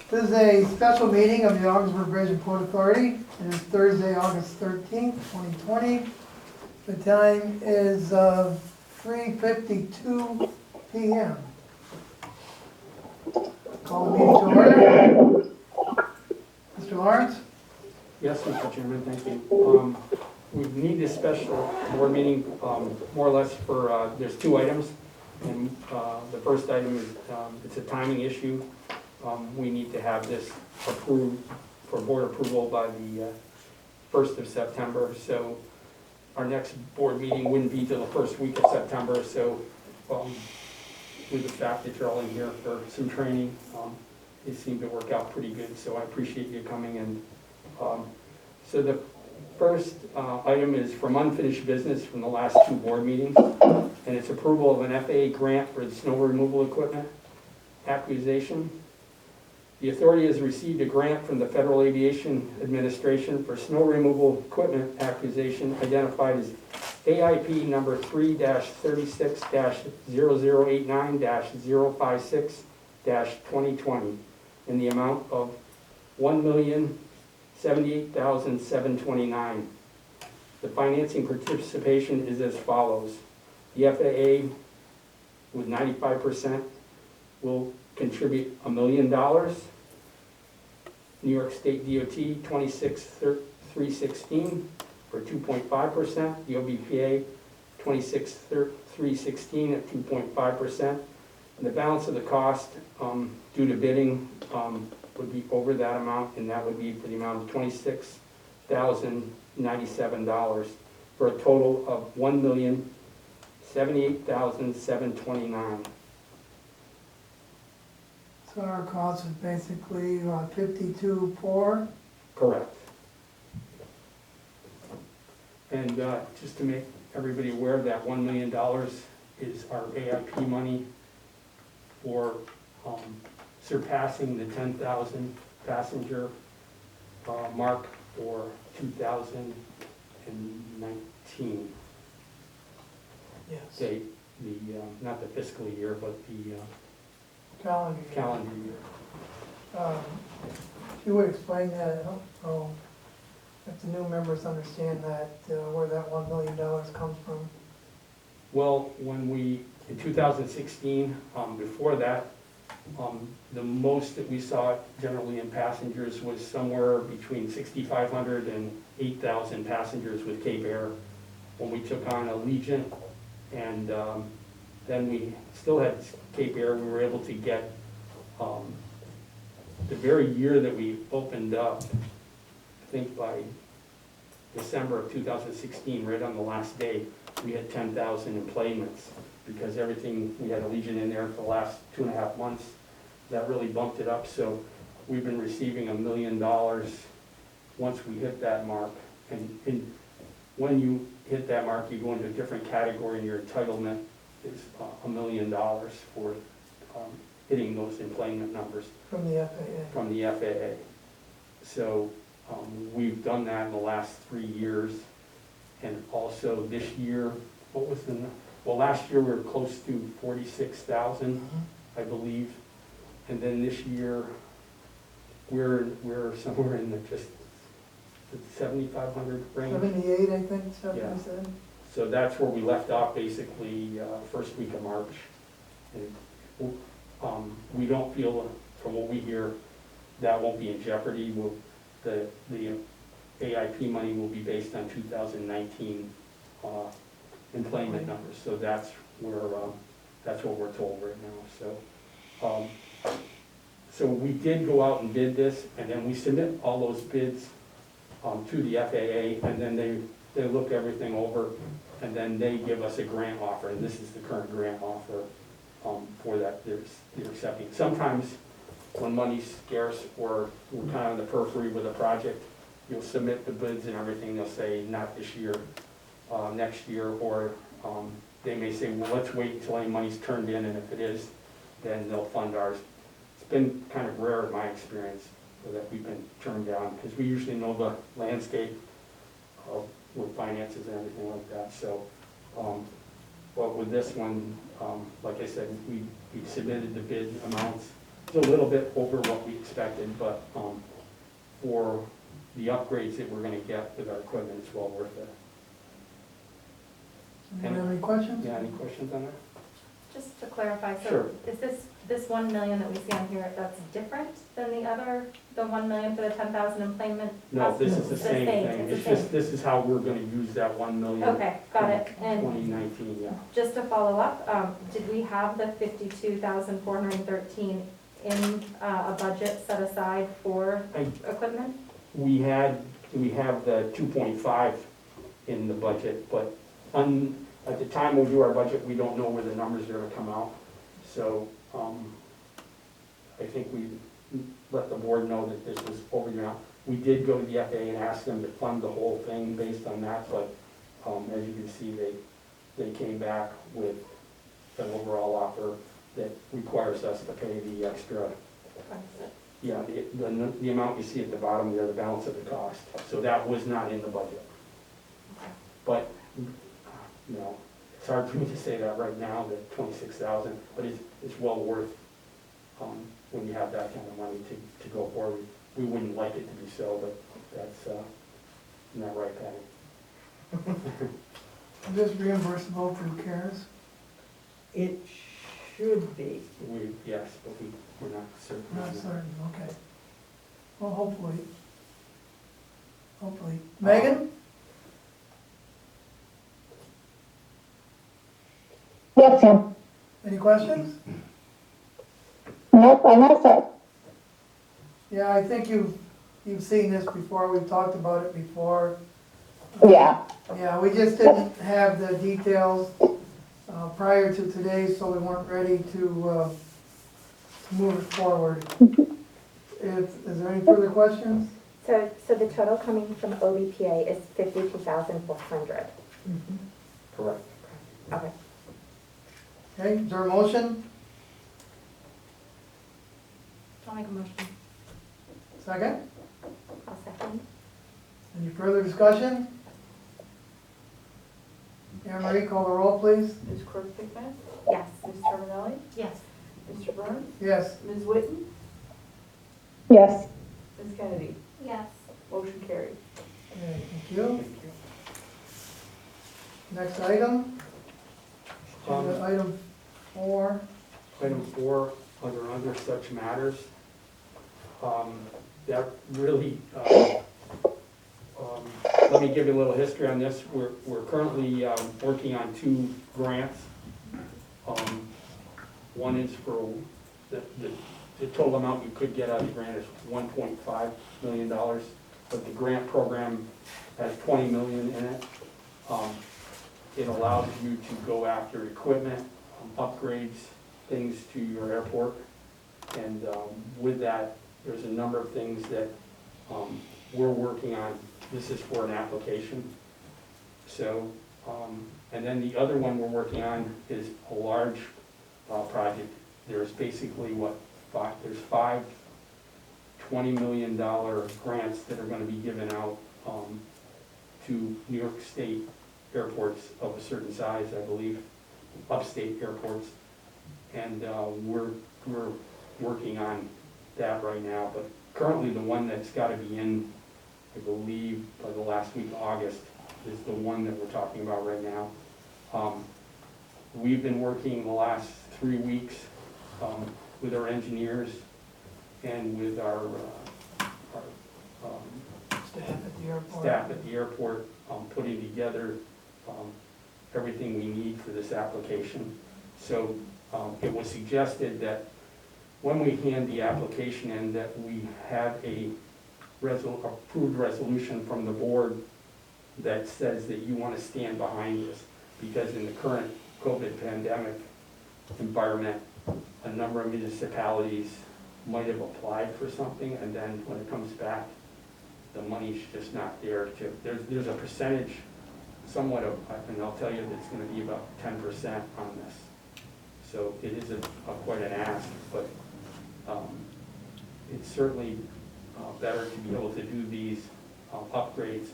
This is a special meeting of the Augsburg Bridge Port Authority. It is Thursday, August 13th, 2020. The time is 3:52 p.m. Call the meeting to order. Mr. Lawrence? Yes, Mr. Chairman, thank you. We need this special board meeting more or less for, there's two items. And the first item is, it's a timing issue. We need to have this approved for board approval by the 1st of September. So our next board meeting wouldn't be till the first week of September. So with the fact that you're all in here for some training, it seemed to work out pretty good. So I appreciate you coming in. So the first item is from unfinished business from the last two board meetings, and it's approval of an FAA grant for the snow removal equipment acquisition. The authority has received a grant from the Federal Aviation Administration for snow removal equipment acquisition identified as AIP number 3-36-0089-056-2020 in the amount of $1,078,729. The financing participation is as follows. The FAA with 95% will contribute $1 million. New York State DOT 26,316 for 2.5%. The OBPA 26,316 at 2.5%. And the balance of the cost due to bidding would be over that amount, and that would be for the amount of $26,097 for a total of $1,078,729. So our cost is basically 52.4. Correct. And just to make everybody aware, that $1 million is our AIP money for surpassing the 10,000 passenger mark for 2019 Yes. date, not the fiscal year, but the Calendar year. calendar year. If you would explain that, if the new members understand that, where that $1 million comes from. Well, when we, in 2016, before that, the most that we saw generally in passengers was somewhere between 6,500 and 8,000 passengers with Cape Air. When we took on Allegiant, and then we still had Cape Air, we were able to get, the very year that we opened up, I think by December of 2016, right on the last day, we had 10,000 enplanements, because everything, we had Allegiant in there for the last 2.5 months. That really bumped it up, so we've been receiving $1 million once we hit that mark. And when you hit that mark, you go into a different category, and your entitlement is $1 million for hitting those enplanement numbers From the FAA. from the FAA. So we've done that in the last 3 years, and also this year, well, last year we were close to 46,000, I believe, and then this year we're somewhere in the just the 7,500 range. 78, I think, Stephanie Yeah. said. So that's where we left off, basically, first week of March. And we don't feel, from what we hear, that won't be in jeopardy. The AIP money will be based on 2019 enplanement numbers. So that's what we're told right now. So we did go out and bid this, and then we submit all those bids to the FAA, and then they look everything over, and then they give us a grant offer, and this is the current grant offer for that they're accepting. Sometimes when money's scarce or we're kind of on the periphery with a project, you'll submit the bids and everything, they'll say not this year, next year, or they may say, well, let's wait until any money's turned in, and if it is, then they'll fund ours. It's been kind of rare in my experience that we've been turned down, because we usually know the landscape with finances and everything like that. So, but with this one, like I said, we submitted the bid amounts, It's a little bit over what we expected, but, for the upgrades that we're gonna get with our equipment, it's well worth it. Anyone have any questions? Yeah, any questions on that? Just to clarify, Sure. so is this 1 million that we see on here, that's different than the 1 million for the 10,000 employment? No, this is the It's same thing. it's It's the same. just, this is how we're gonna use that 1 million. Okay, got it. And 2019, yeah. just to follow up, did we have the 52,413 in a budget set aside for equipment? We have the 2.5 in the budget, but at the time we do our budget, we don't know where the numbers are gonna come out. So, I think we let the board know that this was over the amount. We did go to the FAA and ask them to fund the whole thing based on that, but, as you can see, they came back with an overall offer that requires us to pay the extra. Yeah, the amount you see at the bottom there, the balance of the cost. So that was not in the budget. But, you know, it's hard for me to say that right now, that 26,000, but it's well worth, when you have that kind of money to go forward. We wouldn't like it to be so, but that's, not right, Patty. Is this reimbursable through CARES? It should be. Yes, but we're not certain. Not certain, okay. Well, hopefully. Megan? Yes, Tim. Any questions? Nope, I'm all set. Yeah, I think you've seen this before, we've talked about it before. Yeah, Yeah, we just didn't have the details prior to today, so we weren't ready to move it forward. Is there any further questions? So the total coming from OBPA is 52,400. Correct. Okay. Okay, is there a motion? I'll make a motion. Second? I'll second. Any further discussion? Anne Marie, call the roll, please. Ms. Quirk Pickett? Yes. Ms. Terminelli? Yes. Mr. Burns? Yes. Ms. Whitten? yes. Ms. Kennedy? Yes. Motion carried. Okay, thank you. Next item, item 4. Item 4, other such matters. That really, let me give you a little history on this. We're currently working on 2 grants. One is for, the total amount you could get out of the grant is $1.5 million, but the grant program has $20 million in it. It allows you to go after equipment, upgrades, things to your airport. And with that, there's a number of things that we're working on. This is for an application. So, and then the other one we're working on is a large project. There's basically there's 5 $20 million grants that are going to be given out to New York State airports of a certain size, I believe, upstate airports. And we're working on that right now, but currently the one that's got to be in, I believe, by the last week of August is the one that we're talking about right now. We've been working the last 3 weeks with our engineers and with our staff at the airport, putting together everything we need for this application. So it was suggested that when we hand the application in, that we have a approved resolution from the board that says that you want to stand behind this, because in the current COVID pandemic environment, a number of municipalities might have applied for something, and then when it comes back, the money's just not there. There's a percentage, somewhat of, and I'll tell you that it's going to be about 10% on this. So it is quite an ask, but it's certainly better to be able to do these upgrades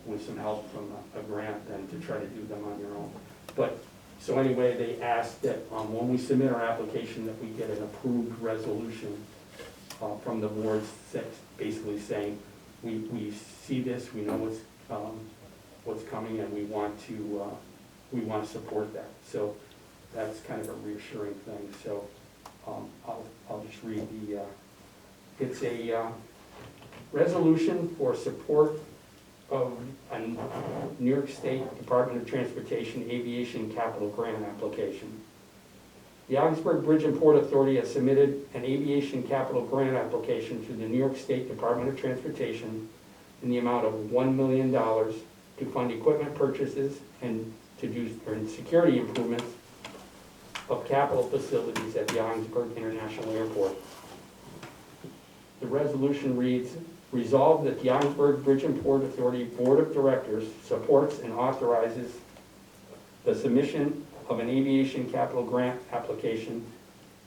with some help from a grant than to try to do them on your own. But So anyway, they asked that when we submit our application, that we get an approved resolution from the board, basically saying, we see this, we know what's coming, and we want to support that. So that's kind of a reassuring thing. So I'll just read it's a resolution for support of a New York State Department of Transportation Aviation Capital Grant application. The Augsburg Bridge and Port Authority has submitted an aviation capital grant application to the New York State Department of Transportation in the amount of $1 million to fund equipment purchases and to do security improvements of capital facilities at the Augsburg International Airport. The resolution reads, resolved that the Augsburg Bridge and Port Authority Board of Directors supports and authorizes the submission of an aviation capital grant application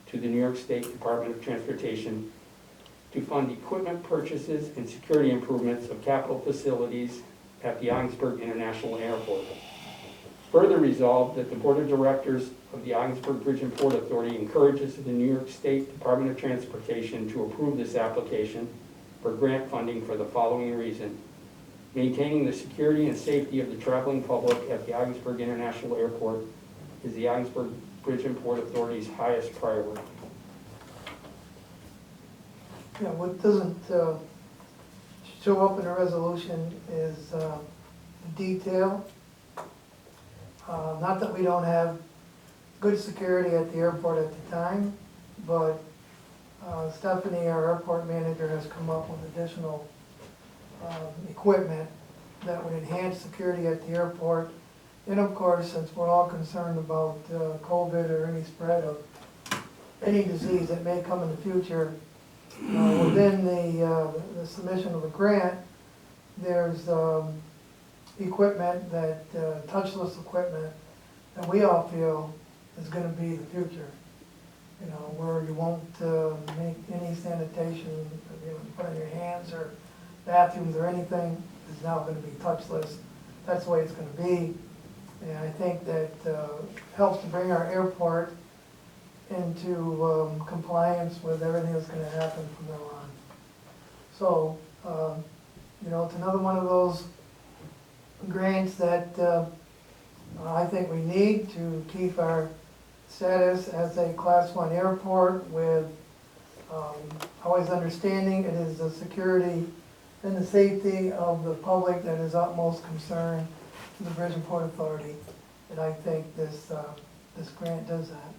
to the New York State Department of Transportation to fund equipment purchases and security improvements of capital facilities at the Augsburg International Airport. Further resolved that the Board of Directors of the Augsburg Bridge and Port Authority encourages the New York State Department of Transportation to approve this application for grant funding for the following reason. Maintaining the security and safety of the traveling public at the Augsburg International Airport is the Augsburg Bridge and Port Authority's highest priority. Yeah, what doesn't show up in the resolution is the detail. Not that we don't have good security at the airport at the time, but Stephanie, our airport manager, has come up with additional equipment that would enhance security at the airport. And of course, since we're all concerned about COVID or any spread of any disease that may come in the future, within the submission of a grant, there's equipment that, touchless equipment, that we all feel is gonna be the future. You know, where you won't make any sanitation, you put on your hands or bathrooms or anything is now gonna be touchless. That's the way it's gonna be. And I think that helps to bring our airport into compliance with everything that's gonna happen from now on. So, you know, it's another one of those grants that I think we need to keep our status as a Class 1 airport with always understanding it is the security and the safety of the public that is utmost concern to the Bridge and Port Authority. And I think this grant does that.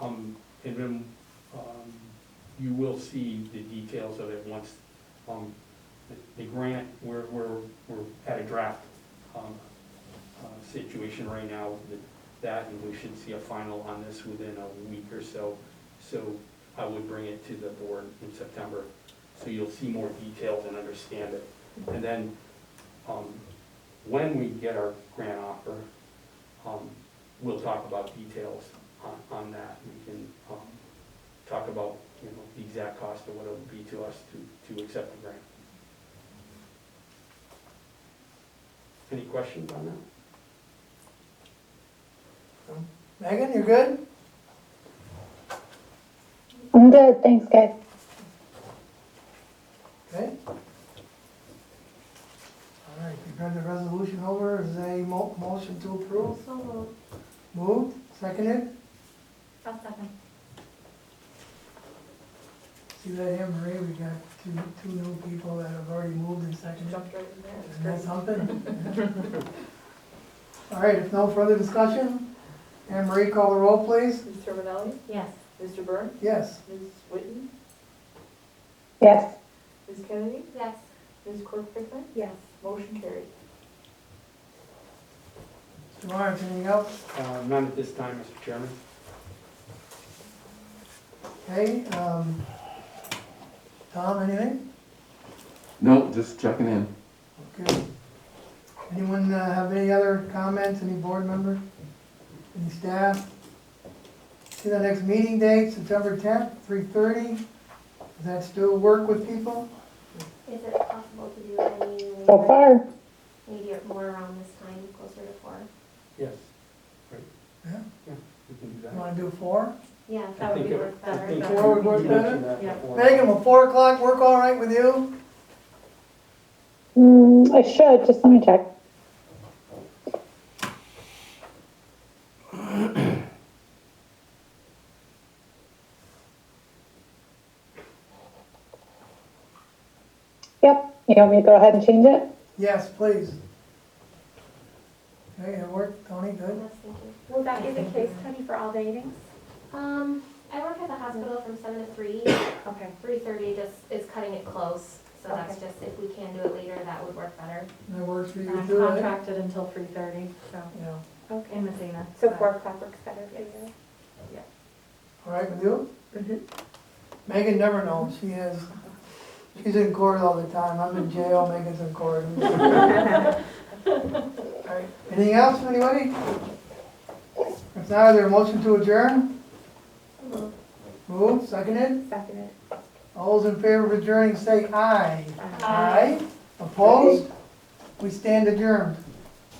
And then you will see the details of it once the grant, we're at a draft situation right now with that, and we should see a final on this within a week or so. So I would bring it to the board in September, so you'll see more details and understand it. And then when we get our grant offer, we'll talk about details on that. We can talk about, you know, the exact cost of what it would be to us to accept the grant. Any questions on that? Megan, you good? I'm good, thanks, guys. Okay. All right, we've read the resolution over. Is there a motion to approve? So moved. Moved, seconded? I'll second. See that, Anne Marie, we got two new people that have already moved and seconded. Jumped right in there. Isn't that something? All right, if no further discussion, Anne Marie, call the roll, please. Ms. Terminelli? Yes. Mr. Burns? Yes. Ms. Whitten? Yes. Ms. Kennedy? Yes. Ms. Quirk-Pickman? Yes. Motion carried. Mr. Lawrence, anything else? None at this time, Mr. Chairman. Okay, Tom, anything? No, just checking in. Okay. Anyone have any other comments, any board member, any staff? See the next meeting date, September 10th, 3:30. Does that still work with people? Is it possible to do any So later, far, maybe more around this time, closer to 4? Yes. can do You that. wanna do 4? Yeah, I that would think be it- work I better. think Four would work you better? mentioned that Yeah. before. Megan, will 4 o'clock work all right with you? I should, just let me check. Yep, you want me to go ahead and change it? Yes, please. Okay, it worked, Tony, good? Yes, thank you. Will that be the case, Tony, for all the meetings? I work at the hospital from 7 to 3. Okay. 3:30 just is cutting it close, so that's Okay. just, if we can do it later, that would work better. That works for you I'm too, eh? contracted until 3:30, so, Yeah, Okay. in Messina. So 4 o'clock works better for you? all right with you? Mhm. Megan never knows, she's in court all the time, I'm in jail, Megan's in court. All right, anything else from anybody? If not, is there a motion to adjourn? Moved, seconded? Seconded. All those in favor of adjourning say aye. Aye. Opposed? We stand adjourned.